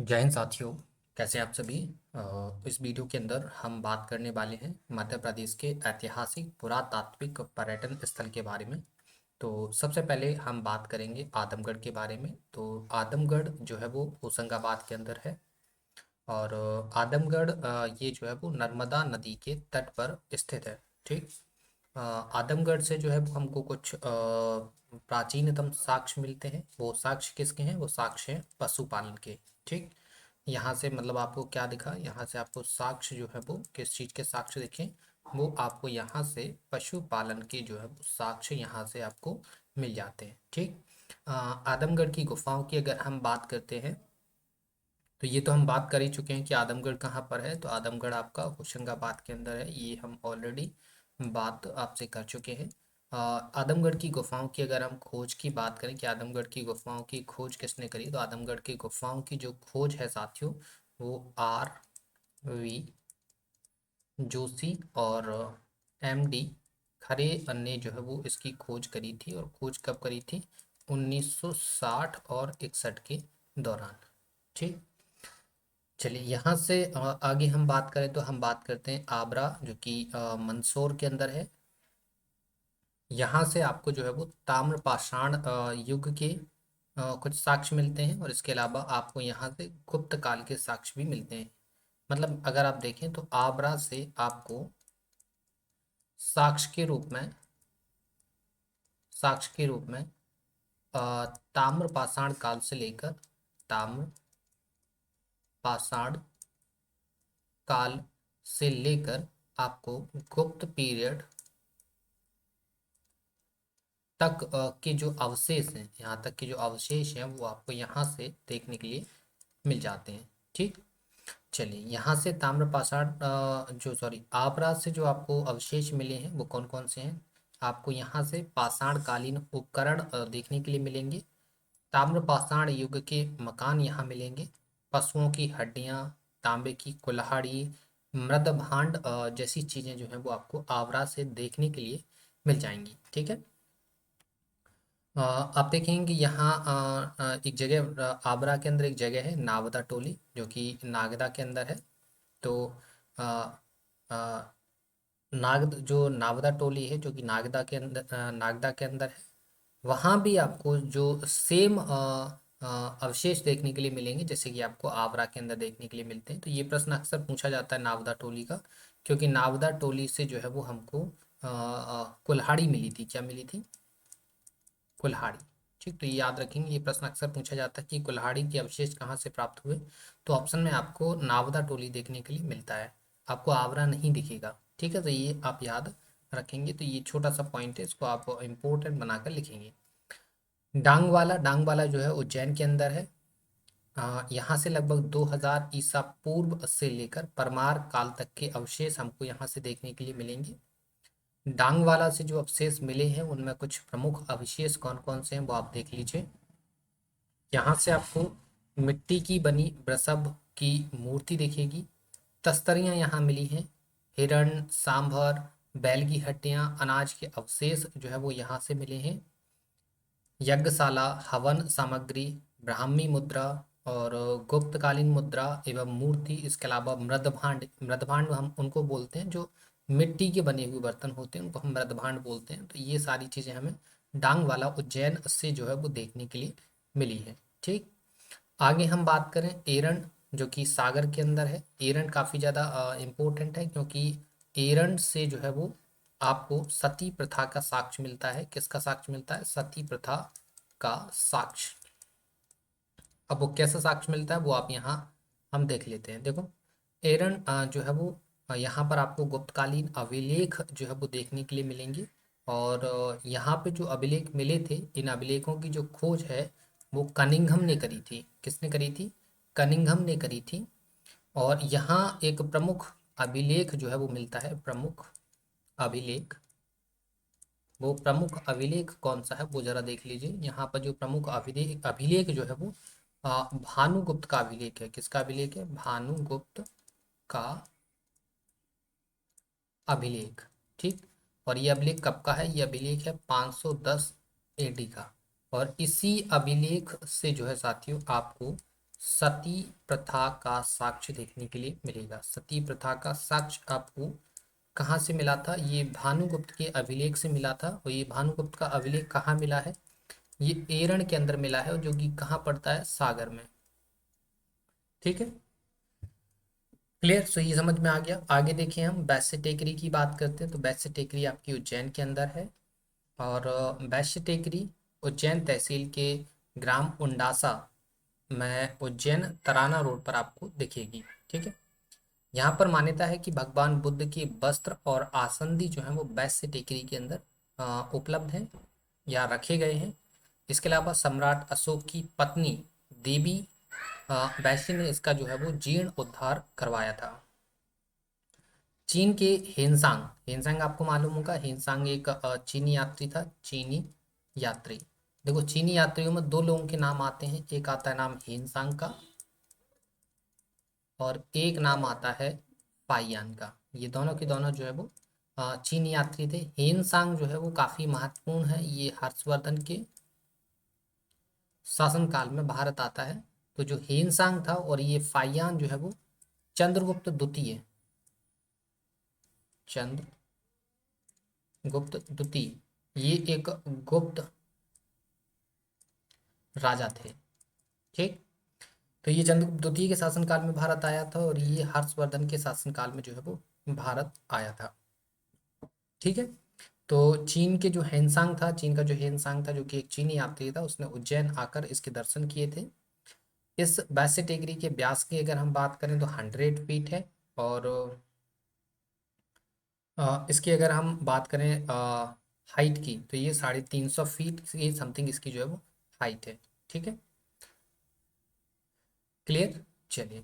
जय हिंद साथियों। कैसे हैं आप सभी। इस वीडियो के अंदर हम बात करने वाले हैं मध्य प्रदेश के ऐतिहासिक पुरातात्विक पर्यटन स्थल के बारे में। तो सबसे पहले हम बात करेंगे आदमगढ़ के बारे में। तो आदमगढ़ जो है वो होशंगाबाद के अंदर है। और आदमगढ़ ये जो है वो नर्मदा नदी के तट पर स्थित है। ठीक। आदमगढ़ से जो है वो हमको कुछ प्राचीनतम साक्ष्य मिलते हैं। वो साक्ष्य किसके हैं? वो साक्ष्य हैं पशुपालन के। ठीक। यहाँ से मतलब आपको क्या दिखा, यहाँ से आपको साक्ष्य जो है वो किस चीज़ के साक्ष्य दिखे? वो आपको यहाँ से पशुपालन के जो है वो साक्ष्य यहाँ से आपको मिल जाते हैं। ठीक। आदमगढ़ की गुफाओं की अगर हम बात करते हैं तो ये तो हम बात कर ही चुके हैं कि आदमगढ़ कहाँ पर है। तो आदमगढ़ आपका होशंगाबाद के अंदर है, ये हम ऑलरेडी बात आपसे कर चुके हैं। आदमगढ़ की गुफाओं की अगर हम खोज की बात करें कि आदमगढ़ की गुफाओं की खोज किसने करी, तो आदमगढ़ की गुफाओं की जो खोज है साथियों, वो R.V. जोशी और M.D. खरे ने जो है वो इसकी खोज करी थी। और खोज कब करी थी? 1960 और 61 के दौरान। ठीक। चलिए यहाँ से आगे हम बात करें तो हम बात करते हैं आबरा, जो कि मंदसौर के अंदर है। यहाँ से आपको जो है वो ताम्र पाषाण युग के कुछ साक्ष्य मिलते हैं। और इसके अलावा आपको यहाँ से गुप्त काल के साक्ष्य भी मिलते हैं। मतलब अगर आप देखें तो आबरा से आपको साक्ष्य के रूप में साक्ष्य के रूप में ताम्र पाषाण काल से लेकर ताम्र पाषाण काल से लेकर आपको गुप्त पीरियड तक के जो अवशेष हैं, यहाँ तक के जो अवशेष हैं वो आपको यहाँ से देखने के लिए मिल जाते हैं। ठीक। चलिए यहाँ से ताम्र पाषाण जो सॉरी आबरा से जो आपको अवशेष मिले हैं वो कौन कौन से हैं? आपको यहाँ से पाषाण कालीन उपकरण देखने के लिए मिलेंगे। ताम्र पाषाण युग के मकान यहाँ मिलेंगे। पशुओं की हड्डियाँ, तांबे की कुल्हाड़ी, मृद भांड जैसी चीजें जो हैं वो आपको आबरा से देखने के लिए मिल जाएंगी। ठीक है। आप देखेंगे यहाँ एक जगह आबरा के अंदर एक जगह है नावदा टोली, जो कि नागदा के अंदर है। तो अ, अ, नागद जो नावदा टोली है जो कि नागदा के अंदर है, वहाँ भी आपको जो सेम अवशेष देखने के लिए मिलेंगे जैसे कि आपको आगरा के अंदर देखने के लिए मिलते हैं। तो ये प्रश्न अक्सर पूछा जाता है नावदा टोली का, क्योंकि नावदा टोली से जो है वो हमको कुल्हाड़ी मिली थी। क्या मिली थी? कुल्हाड़ी। ठीक। तो ये याद रखेंगे, ये प्रश्न अक्सर पूछा जाता है कि कुल्हाड़ी के अवशेष कहाँ से प्राप्त हुए। तो ऑप्शन में आपको नावदा टोली देखने के लिए मिलता है, आपको आगरा नहीं दिखेगा। ठीक है। तो ये आप याद रखेंगे। तो ये छोटा सा पॉइंट है, इसको आप इम्पोर्टेंट बनाकर लिखेंगे। डांगवाला जो है उज्जैन के अंदर है। यहाँ से लगभग 2000 ईसा पूर्व से लेकर परमार काल तक के अवशेष हमको यहाँ से देखने के लिए मिलेंगे। डांगवाला से जो अवशेष मिले हैं उनमें कुछ प्रमुख अवशेष कौन कौन से हैं वो आप देख लीजिए। यहाँ से आपको मिट्टी की बनी वृषभ की मूर्ति दिखेगी। तस्तरियां यहाँ मिली हैं। हिरण, सांभर, बैल की हड्डियां, अनाज के अवशेष जो है वो यहाँ से मिले हैं। यज्ञशाला, हवन सामग्री, ब्राह्मी मुद्रा और गुप्तकालीन मुद्रा एवं मूर्ति। इसके अलावा मृदभांड, मृदभांड हम उनको बोलते हैं जो मिट्टी के बने हुए बर्तन होते हैं, उनको हम मृदभांड बोलते हैं। तो ये सारी चीज़ें हमें डांग वाला उज्जैन से जो है वो देखने के लिए मिली है। ठीक। आगे हम बात करें एरंड, जो कि सागर के अंदर है। एरंड काफ़ी ज़्यादा इम्पोर्टेंट है, क्योंकि एरंड से जो है वो आपको सती प्रथा का साक्ष्य मिलता है। किसका साक्ष्य मिलता है? सती प्रथा का साक्ष्य। अब वो कैसा साक्ष्य मिलता है वो आप यहाँ हम देख लेते हैं। देखो एरंड जो है वो यहाँ पर आपको गुप्तकालीन अभिलेख जो है वो देखने के लिए मिलेंगे। और यहाँ पे जो अभिलेख मिले थे, इन अभिलेखों की जो खोज है वो कनिंघम ने करी थी। किसने करी थी? कनिंघम ने करी थी। और यहाँ एक प्रमुख अभिलेख जो है वो मिलता है। प्रमुख अभिलेख, वो प्रमुख अभिलेख कौन सा है वो जरा देख लीजिए। यहाँ पर जो प्रमुख अभिलेख अभिलेख जो है वो भानुगुप्त का अभिलेख है। किसका अभिलेख है? भानुगुप्त का अभिलेख। ठीक। और ये अभिलेख कब का है? ये अभिलेख है 510 AD का। और इसी अभिलेख से जो है साथियों आपको सती प्रथा का साक्ष्य देखने के लिए मिलेगा। सती प्रथा का साक्ष्य आपको कहाँ से मिला था? ये भानुगुप्त के अभिलेख से मिला था। और ये भानुगुप्त का अभिलेख कहाँ मिला है? ये एरण के अंदर मिला है, जो कि कहाँ पड़ता है? सागर में। ठीक है, क्लियर। सो ये समझ में आ गया। आगे देखिए, हम वैश्य टेकरी की बात करते हैं। तो वैश्य टेकरी आपकी उज्जैन के अंदर है। और वैश्य टेकरी उज्जैन तहसील के ग्राम उंडासा में उज्जैन तराना रोड पर आपको दिखेगी। ठीक है, यहाँ पर मान्यता है कि भगवान बुद्ध के वस्त्र और आसंदी जो है वो वैश्य टेकरी के अंदर उपलब्ध हैं या रखे गए हैं। इसके अलावा सम्राट अशोक की पत्नी देवी वैश्य ने इसका जो है वो जीर्ण उद्धार करवाया था। चीन के हेनसांग, हेनसांग आपको मालूम होगा, हेनसांग एक चीनी यात्री था। चीनी यात्री, देखो चीनी यात्रियों में दो लोगों के नाम आते हैं। एक आता है नाम हेनसांग का और एक नाम आता है पाइयान का। ये दोनों के दोनों जो है वो चीनी यात्री थे। हेनसांग जो है वो काफी महत्वपूर्ण है। ये हर्षवर्धन के शासनकाल में भारत आता है। तो जो हेनसांग था और ये फाइयान जो है वो चंद्रगुप्त द्वितीय, चंद्रगुप्त द्वितीय ये एक गुप्त राजा थे। ठीक, तो ये चंद्रगुप्त द्वितीय के शासनकाल में भारत आया था और ये हर्षवर्धन के शासनकाल में जो है वो भारत आया था। ठीक है, तो चीन के जो हेनसांग था, चीन का जो हेनसांग था जो कि एक चीनी यात्री था, उसने उज्जैन आकर इसके दर्शन किए थे। इस वैश्य टेकरी के व्यास की अगर हम बात करें तो 100 फीट है। और इसकी अगर हम बात करें हाइट की, तो ये 350 फीट की समथिंग इसकी जो है वो हाइट है। ठीक है, क्लियर। चलिए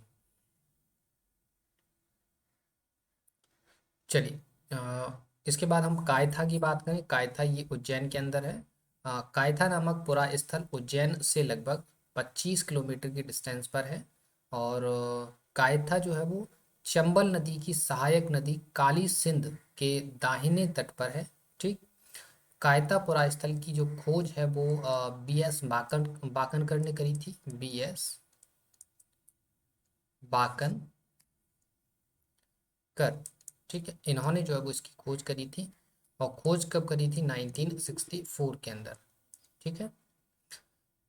चलिए इसके बाद हम कायथा की बात करें। कायथा ये उज्जैन के अंदर है। कायथा नामक पुरा स्थल उज्जैन से लगभग 25 किलोमीटर की डिस्टेंस पर है। और कायथा जो है वो चंबल नदी की सहायक नदी काली सिंध के दाहिने तट पर है। ठीक, कायता पुरा स्थल की जो खोज है वो बी एस बाकनकर ने करी थी। बी एस बाकन कर, ठीक है, इन्होंने जो है वो इसकी खोज करी थी। और खोज कब करी थी? 1964 के अंदर। ठीक है,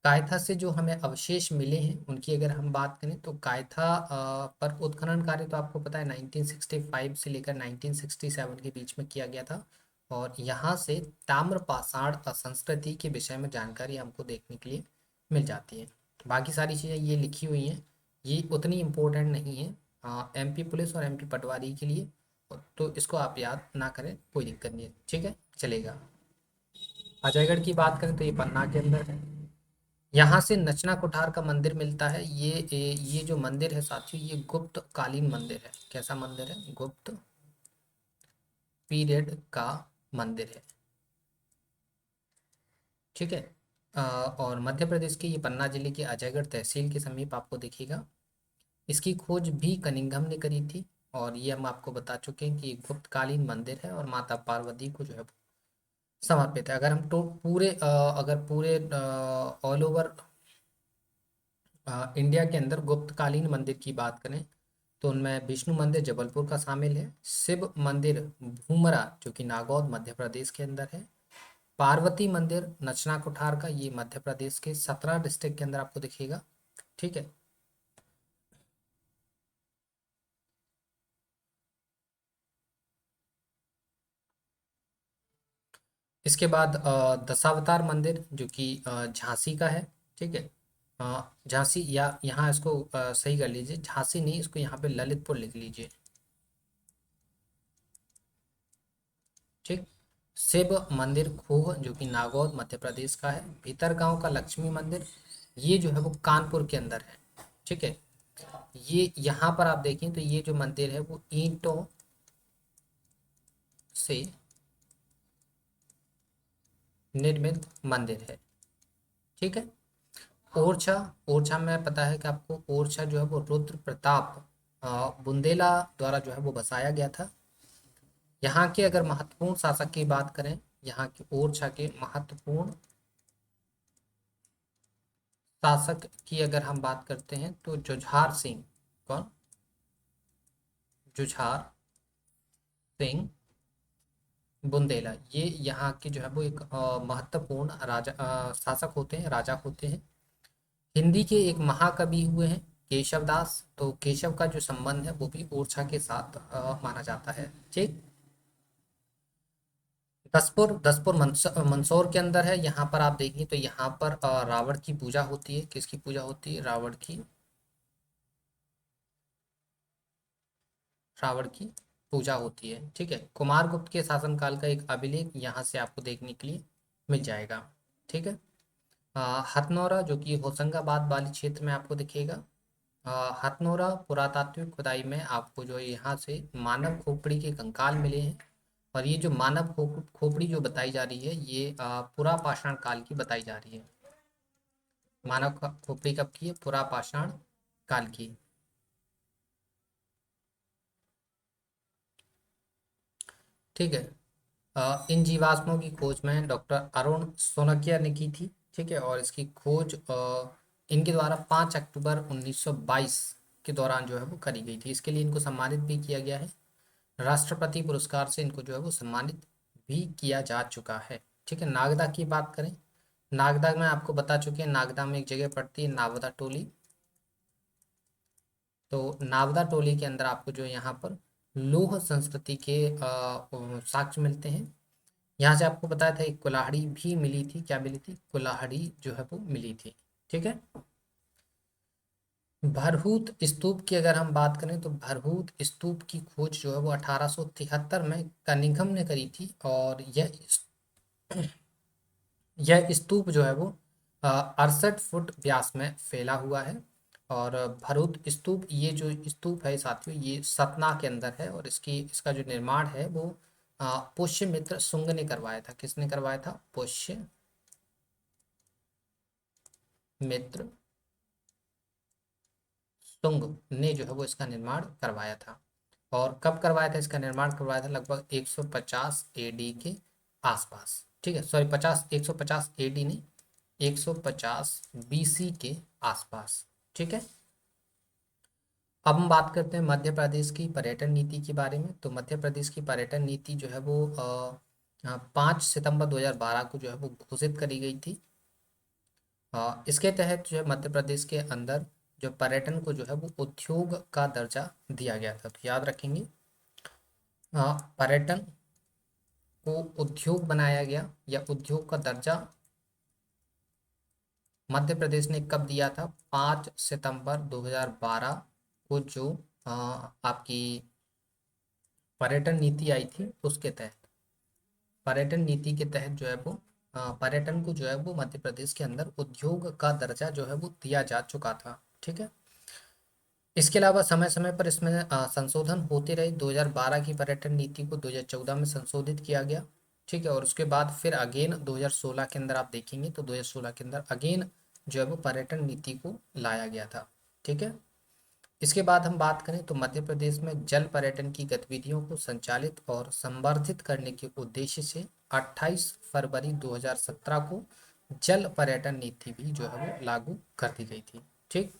कायथा से जो हमें अवशेष मिले हैं उनकी अगर हम बात करें तो कायथा पर उत्खनन कार्य तो आपको पता है 1965 से लेकर 1967 के बीच में किया गया था। और यहाँ से ताम्रपाषाण संस्कृति के विषय में जानकारी हमको देखने के लिए मिल जाती है। बाकी सारी चीज़ें ये लिखी हुई हैं, ये उतनी इम्पोर्टेंट नहीं है एमपी पुलिस और एमपी पटवारी के लिए। तो इसको आप याद ना करें, कोई दिक्कत नहीं है। ठीक है, चलेगा। अजयगढ़ की बात करें तो ये पन्ना के अंदर है। यहाँ से नचना कुठार का मंदिर मिलता है। ये जो मंदिर है साथियों, ये गुप्त कालीन मंदिर है। कैसा मंदिर है? गुप्त पीरियड का मंदिर है। ठीक है, और मध्य प्रदेश के ये पन्ना जिले के अजयगढ़ तहसील के समीप आपको दिखेगा। इसकी खोज भी कनिंघम ने करी थी। और ये हम आपको बता चुके हैं कि ये गुप्तकालीन मंदिर है और माता पार्वती को जो है समर्पित है। अगर हम तो पूरे अगर पूरे ऑल ओवर इंडिया के अंदर गुप्तकालीन मंदिर की बात करें तो उनमें विष्णु मंदिर जबलपुर का शामिल है। शिव मंदिर भूमरा जो कि नागौद मध्य प्रदेश के अंदर है। पार्वती मंदिर नचना कुठार का, ये मध्य प्रदेश के 17 डिस्ट्रिक्ट के अंदर आपको दिखेगा। ठीक है, इसके बाद दशावतार मंदिर जो कि झांसी का है। ठीक है, झांसी या यहाँ इसको सही कर लीजिए, झांसी नहीं, इसको यहाँ पे ललितपुर लिख लीजिए। ठीक, शिव मंदिर खोह जो कि नागौद मध्य प्रदेश का है। भीतर गांव का लक्ष्मी मंदिर, ये जो है वो कानपुर के अंदर है। ठीक है, ये यहाँ पर आप देखें तो ये जो मंदिर है वो ईंटों से निर्मित मंदिर है। ठीक है, ओरछा, ओरछा में पता है कि आपको, ओरछा जो है वो रुद्र प्रताप बुंदेला द्वारा जो है वो बसाया गया था। यहाँ के अगर महत्वपूर्ण शासक की बात करें, यहाँ के ओरछा के महत्वपूर्ण शासक की अगर हम बात करते हैं तो जुझार सिंह, कौन? जुझार सिंह बुंदेला, ये यहाँ के जो है वो एक महत्वपूर्ण राजा शासक होते हैं, राजा होते हैं। हिंदी के एक महाकवि हुए हैं केशव दास, तो केशव का जो संबंध है वो भी ओरछा के साथ माना जाता है। ठीक। दसपुर, दसपुर मंदसौर के अंदर है। यहाँ पर आप देखेंगे तो यहाँ पर रावण की पूजा होती है। किसकी पूजा होती है? रावण की, रावण की पूजा होती है। ठीक है। कुमारगुप्त के शासनकाल का एक अभिलेख यहाँ से आपको देखने के लिए मिल जाएगा। ठीक है। हथनौरा जो कि होशंगाबाद वाली क्षेत्र में आपको दिखेगा। हथनौरा पुरातात्विक खुदाई में आपको जो है यहाँ से मानव खोपड़ी के कंकाल मिले हैं। और ये जो मानव खोपड़ी जो बताई जा रही है ये पुरापाषाण काल की बताई जा रही है। मानव खोपड़ी कब की है? पुरापाषाण काल की। ठीक है। इन जीवाश्मों की खोज में डॉक्टर अरुण सोनकिया ने की थी। ठीक है। और इसकी खोज इनके द्वारा 5 अक्टूबर 1922 के दौरान जो है वो करी गई थी। इसके लिए इनको सम्मानित भी किया गया है। राष्ट्रपति पुरस्कार से इनको जो है वो सम्मानित भी किया जा चुका है। ठीक है। नागदा की बात करें, नागदा में आपको बता चुके हैं, नागदा में एक जगह पड़ती है नावदा टोली। तो नावदा टोली के अंदर आपको जो यहाँ पर लौह संस्कृति के साक्ष्य मिलते हैं। यहाँ से आपको बताया था एक कुल्हाड़ी भी मिली थी। क्या मिली थी? कुल्हाड़ी जो है वो मिली थी। ठीक है। भरहूत स्तूप की अगर हम बात करें तो भरहूत स्तूप की खोज जो है वो 1873 में कनिंघम ने करी थी। और यह स्तूप जो है वो 68 फुट व्यास में फैला हुआ है। और भरूच स्तूप, ये जो स्तूप है साथियों ये सतना के अंदर है। और इसका जो निर्माण है वो पुष्यमित्र शुंग ने करवाया था। किसने करवाया था? पुष्यमित्र शुंग ने जो है वो इसका निर्माण करवाया था। और कब करवाया था इसका निर्माण? करवाया था लगभग 150 एडी के आसपास। ठीक है। सॉरी, 150 एडी नहीं, 150 बीसी के आसपास। ठीक है। अब हम बात करते हैं मध्य प्रदेश की पर्यटन नीति के बारे में। तो मध्य प्रदेश की पर्यटन नीति जो है वो 5 सितंबर 2012 को जो है वो घोषित करी गई थी। इसके तहत जो है मध्य प्रदेश के अंदर जो पर्यटन को जो है वो उद्योग का दर्जा दिया गया था। तो याद रखेंगे, पर्यटन को उद्योग बनाया गया या उद्योग का दर्जा मध्य प्रदेश ने कब दिया था? 5 सितंबर 2012 को जो आपकी पर्यटन नीति आई थी उसके तहत, पर्यटन नीति के तहत जो है वो पर्यटन को जो है वो मध्य प्रदेश के अंदर उद्योग का दर्जा जो है वो दिया जा चुका था। ठीक है। इसके अलावा समय समय पर इसमें संशोधन होते रहे। 2012 की पर्यटन नीति को 2014 में संशोधित किया गया। ठीक है। और उसके बाद फिर अगेन 2016 के अंदर आप देखेंगे तो 2016 के अंदर अगेन जो है वो पर्यटन नीति को लाया गया था। ठीक है। इसके बाद हम बात करें तो मध्य प्रदेश में जल पर्यटन की गतिविधियों को संचालित और संवर्धित करने के उद्देश्य से 28 फरवरी 2017 को जल पर्यटन नीति भी जो है वो लागू कर दी गई थी। ठीक।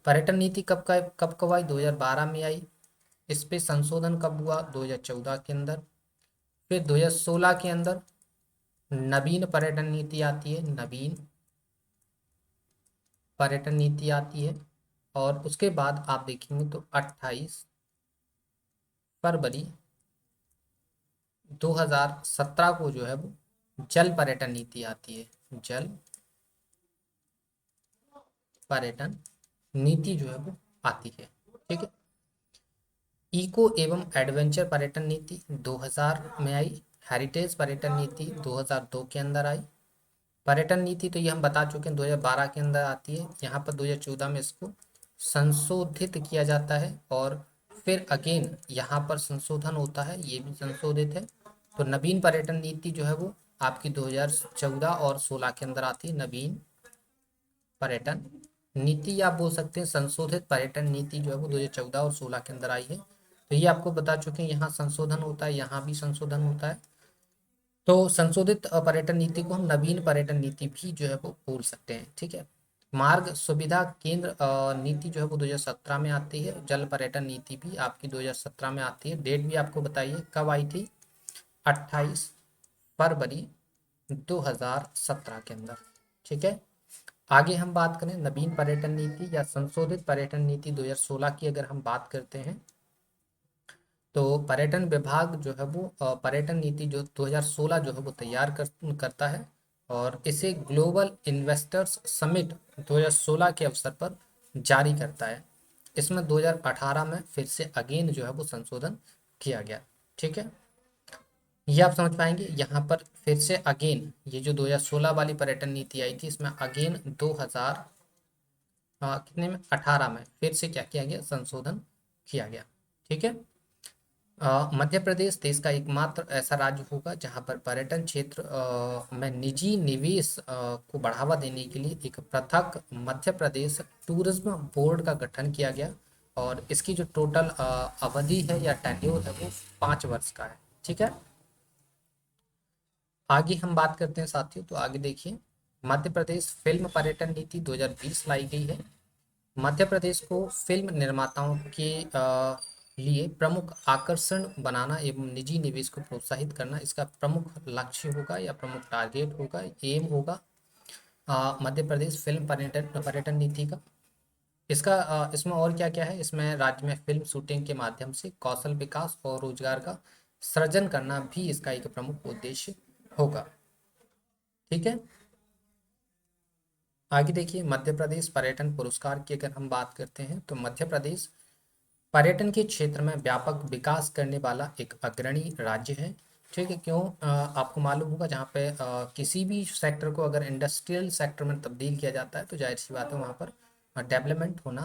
पर्यटन नीति कब आई? 2012 में आई। इस पे संशोधन कब हुआ? 2014 के अंदर। फिर 2016 के अंदर नवीन पर्यटन नीति आती है, नवीन पर्यटन नीति आती है। और उसके बाद आप देखेंगे तो 28 फरवरी 2017 को जो है वो जल पर्यटन नीति आती है। जल पर्यटन नीति जो है वो आती है। ठीक है। इको एवं एडवेंचर पर्यटन नीति 2000 में आई। हेरिटेज पर्यटन नीति 2002 के अंदर आई। पर्यटन नीति तो ये हम बता चुके हैं 2012 के अंदर आती है। यहाँ पर 2014 में इसको संशोधित किया जाता है। और फिर अगेन यहाँ पर संशोधन होता है, ये भी संशोधित है। तो नवीन पर्यटन नीति जो है वो आपकी 2014 और 16 के अंदर आती है। नवीन पर्यटन नीति आप बोल सकते हैं, संशोधित पर्यटन नीति जो है वो 2014 और 16 के अंदर आई है। तो ये आपको बता चुके हैं, यहाँ संशोधन होता है, यहाँ भी संशोधन होता है। तो संशोधित पर्यटन नीति को हम नवीन पर्यटन नीति भी जो है वो बोल सकते हैं। ठीक है। मार्ग सुविधा केंद्र नीति जो है वो 2017 में आती है। जल पर्यटन नीति भी आपकी 2017 में आती है। डेट भी आपको बताइए कब आई थी, 28 फरवरी 2017 के अंदर। ठीक है, आगे हम बात करें नवीन पर्यटन नीति या संशोधित पर्यटन नीति 2016 की अगर हम बात करते हैं, तो पर्यटन विभाग जो है वो पर्यटन नीति जो 2016 जो है वो तैयार करता है और इसे ग्लोबल इन्वेस्टर्स समिट 2016 के अवसर पर जारी करता है। इसमें 2018 में फिर से अगेन जो है वो संशोधन किया गया। ठीक है, ये आप समझ पाएंगे। यहाँ पर फिर से अगेन ये जो 2016 वाली पर्यटन नीति आई थी, इसमें अगेन 2000 कितने में 18 में फिर से क्या किया गया, संशोधन किया गया। ठीक है, मध्य प्रदेश देश का एकमात्र ऐसा राज्य होगा जहां पर पर्यटन क्षेत्र में निजी निवेश को बढ़ावा देने के लिए एक पृथक मध्य प्रदेश टूरिज्म बोर्ड का गठन किया गया और इसकी जो टोटल अवधि है या टेन्योर है वो 5 वर्ष का है। ठीक है, आगे हम बात करते हैं साथियों। तो आगे देखिए, मध्य प्रदेश फिल्म पर्यटन नीति 2020 लाई गई है। मध्य प्रदेश को फिल्म निर्माताओं के लिए प्रमुख आकर्षण बनाना एवं निजी निवेश को प्रोत्साहित करना इसका प्रमुख लक्ष्य होगा या प्रमुख टारगेट होगा, एम होगा मध्य प्रदेश फिल्म पर्यटन पर्यटन नीति का। इसका इसमें और क्या क्या है, इसमें राज्य में फिल्म शूटिंग के माध्यम से कौशल विकास और रोजगार का सृजन करना भी इसका एक प्रमुख उद्देश्य होगा। ठीक है, आगे देखिए, मध्य प्रदेश पर्यटन पुरस्कार की अगर हम बात करते हैं तो मध्य प्रदेश पर्यटन के क्षेत्र में व्यापक विकास करने वाला एक अग्रणी राज्य है। ठीक है, क्यों आपको मालूम होगा जहाँ पे किसी भी सेक्टर को अगर इंडस्ट्रियल सेक्टर में तब्दील किया जाता है तो जाहिर सी बात है वहाँ पर डेवलपमेंट होना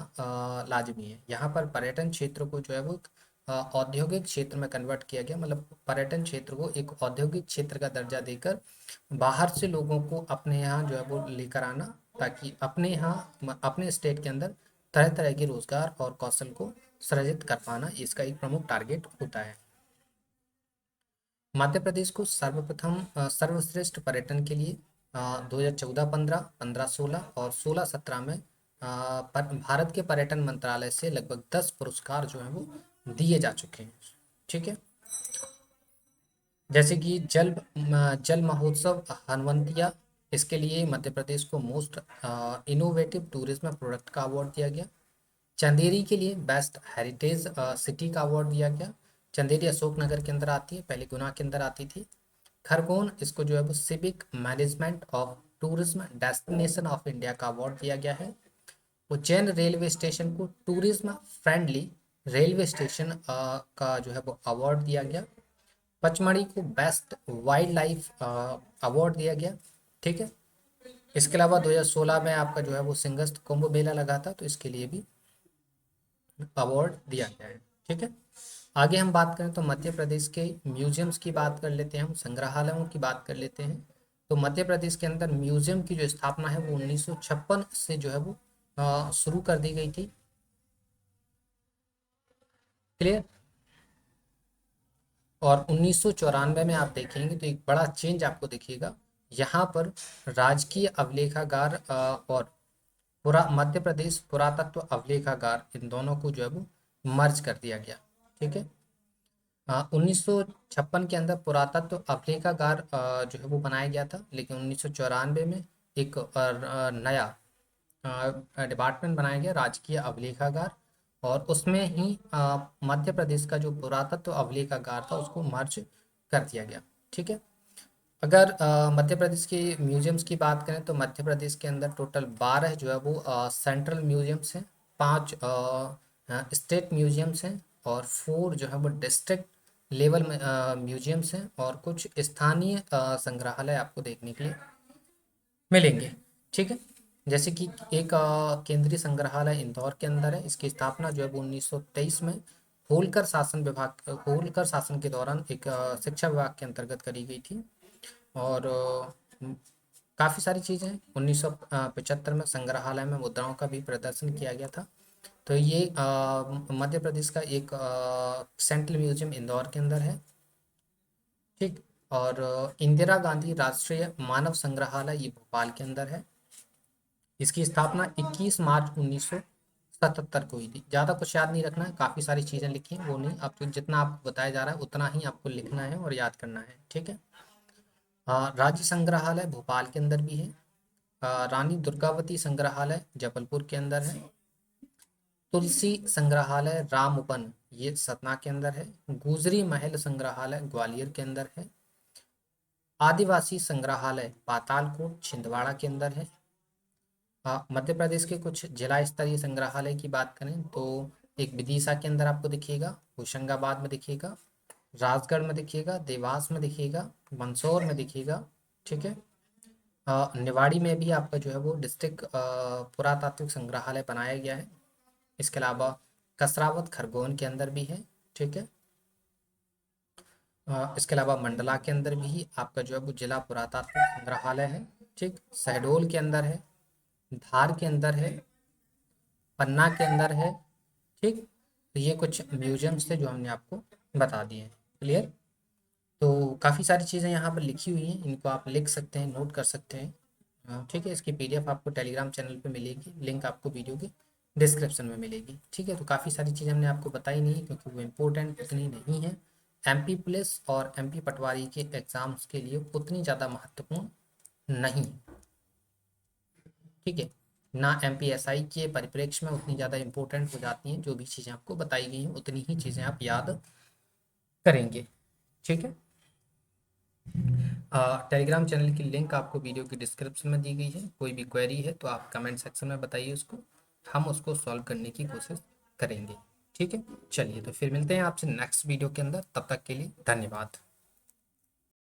लाजमी है। यहाँ पर पर्यटन क्षेत्र को जो है वो औद्योगिक क्षेत्र में कन्वर्ट किया गया, मतलब पर्यटन क्षेत्र को एक औद्योगिक क्षेत्र का दर्जा देकर बाहर से लोगों को अपने यहाँ जो है वो लेकर आना, ताकि अपने यहाँ अपने स्टेट के अंदर तरह तरह के रोजगार और कौशल को सृजित कर पाना इसका एक प्रमुख टारगेट होता है। मध्य प्रदेश को सर्वप्रथम सर्वश्रेष्ठ पर्यटन के लिए 2014-15, 15-16 और 16-17 में भारत के पर्यटन मंत्रालय से लगभग 10 पुरस्कार जो हैं वो दिए जा चुके हैं। ठीक है, जैसे कि जल महोत्सव हनवंतिया, इसके लिए मध्य प्रदेश को मोस्ट इनोवेटिव टूरिज्म प्रोडक्ट का अवार्ड दिया गया। चंदेरी के लिए बेस्ट हेरिटेज सिटी का अवार्ड दिया गया। चंदेरी अशोकनगर के अंदर आती है, पहले गुना के अंदर आती थी। खरगोन, इसको जो है वो civic management of tourism destination of India का अवार्ड दिया गया है। उज्जैन रेलवे स्टेशन को टूरिज्म फ्रेंडली रेलवे स्टेशन का जो है वो अवार्ड दिया गया। पचमढ़ी को बेस्ट वाइल्ड लाइफ अवार्ड दिया गया। ठीक है, इसके अलावा 2016 में आपका जो है वो सिंहस्थ कुंभ मेला लगा था, तो इसके लिए भी अवार्ड दिया गया है। ठीक है, आगे हम बात करें तो मध्य प्रदेश के म्यूजियम्स की बात कर लेते हैं, हम संग्रहालयों की बात कर लेते हैं। तो मध्य प्रदेश के अंदर म्यूजियम की जो स्थापना है वो 1956 से जो है वो शुरू कर दी गई थी। क्लियर, और 1994 में आप देखेंगे तो एक बड़ा चेंज आपको दिखेगा। यहाँ पर राजकीय अवलेखागार और मध्य प्रदेश पुरातत्व अवलेखागार, इन दोनों को जो है वो मर्ज कर दिया गया। ठीक है, 1956 के अंदर पुरातत्व अवलेखागार जो है वो बनाया गया था, लेकिन 1994 में एक नया डिपार्टमेंट बनाया गया, राजकीय अवलेखागार, और उसमें ही मध्य प्रदेश का जो पुरातत्व अवलेखागार था उसको मर्ज कर दिया गया। ठीक है, अगर मध्य प्रदेश के म्यूजियम्स की बात करें तो मध्य प्रदेश के अंदर टोटल 12 जो है वो सेंट्रल म्यूजियम्स हैं, 5 स्टेट म्यूजियम्स हैं और 4 जो है वो डिस्ट्रिक्ट लेवल में म्यूजियम्स हैं, और कुछ स्थानीय संग्रहालय आपको देखने के लिए मिलेंगे। ठीक है, जैसे कि एक केंद्रीय संग्रहालय इंदौर के अंदर है, इसकी स्थापना जो है वो 1923 में होलकर शासन के दौरान एक शिक्षा विभाग के अंतर्गत करी गई थी। और काफ़ी सारी चीज़ें 1975 में संग्रहालय में मुद्राओं का भी प्रदर्शन किया गया था। तो ये मध्य प्रदेश का एक सेंट्रल म्यूजियम इंदौर के अंदर है। ठीक, और इंदिरा गांधी राष्ट्रीय मानव संग्रहालय ये भोपाल के अंदर है। इसकी स्थापना 21 मार्च 1977 को हुई थी। ज़्यादा कुछ याद नहीं रखना है, काफ़ी सारी चीज़ें लिखी हैं वो नहीं, आपको जितना आपको बताया जा रहा है उतना ही आपको लिखना है और याद करना है, ठीक है। राज्य संग्रहालय भोपाल के अंदर भी है। रानी दुर्गावती संग्रहालय जबलपुर के अंदर है। तुलसी संग्रहालय रामबन ये सतना के अंदर है। गुजरी महल संग्रहालय ग्वालियर के अंदर है। आदिवासी संग्रहालय पातालकोट छिंदवाड़ा के अंदर है। मध्य प्रदेश के कुछ जिला स्तरीय संग्रहालय की बात करें तो एक विदिशा के अंदर आपको दिखेगा, होशंगाबाद में दिखेगा, राजगढ़ में दिखेगा, देवास में दिखेगा, मंदसौर में दिखेगा, ठीक है। निवाड़ी में भी आपका जो है वो डिस्ट्रिक्ट पुरातात्विक संग्रहालय बनाया गया है। इसके अलावा कसरावत खरगोन के अंदर भी है, ठीक है। इसके अलावा मंडला के अंदर भी आपका जो है वो जिला पुरातात्विक संग्रहालय है, ठीक। शहडोल के अंदर है, धार के अंदर है, पन्ना के अंदर है, ठीक। तो ये कुछ म्यूजियम्स थे जो हमने आपको बता दिए हैं, क्लियर। तो काफ़ी सारी चीज़ें यहाँ पर लिखी हुई हैं, इनको आप लिख सकते हैं, नोट कर सकते हैं, ठीक है। इसकी पीडीएफ आपको टेलीग्राम चैनल पे मिलेगी, लिंक आपको वीडियो के डिस्क्रिप्शन में मिलेगी, ठीक है। तो काफ़ी सारी चीज़ें हमने आपको बताई नहीं है क्योंकि वो इम्पोर्टेंट उतनी नहीं है, एमपी पुलिस और एमपी पटवारी के एग्ज़ाम्स के लिए उतनी ज़्यादा महत्वपूर्ण नहीं है, ठीक है। ना एमपीएसआई के परिप्रेक्ष्य में उतनी ज़्यादा इम्पोर्टेंट हो जाती हैं, जो भी चीज़ें आपको बताई गई हैं उतनी ही चीज़ें आप याद करेंगे, ठीक है। टेलीग्राम चैनल की लिंक आपको वीडियो की डिस्क्रिप्शन में दी गई है। कोई भी क्वेरी है तो आप कमेंट सेक्शन में बताइए उसको, हम उसको सॉल्व करने की कोशिश करेंगे, ठीक है। चलिए तो फिर मिलते हैं आपसे नेक्स्ट वीडियो के अंदर, तब तक के लिए धन्यवाद।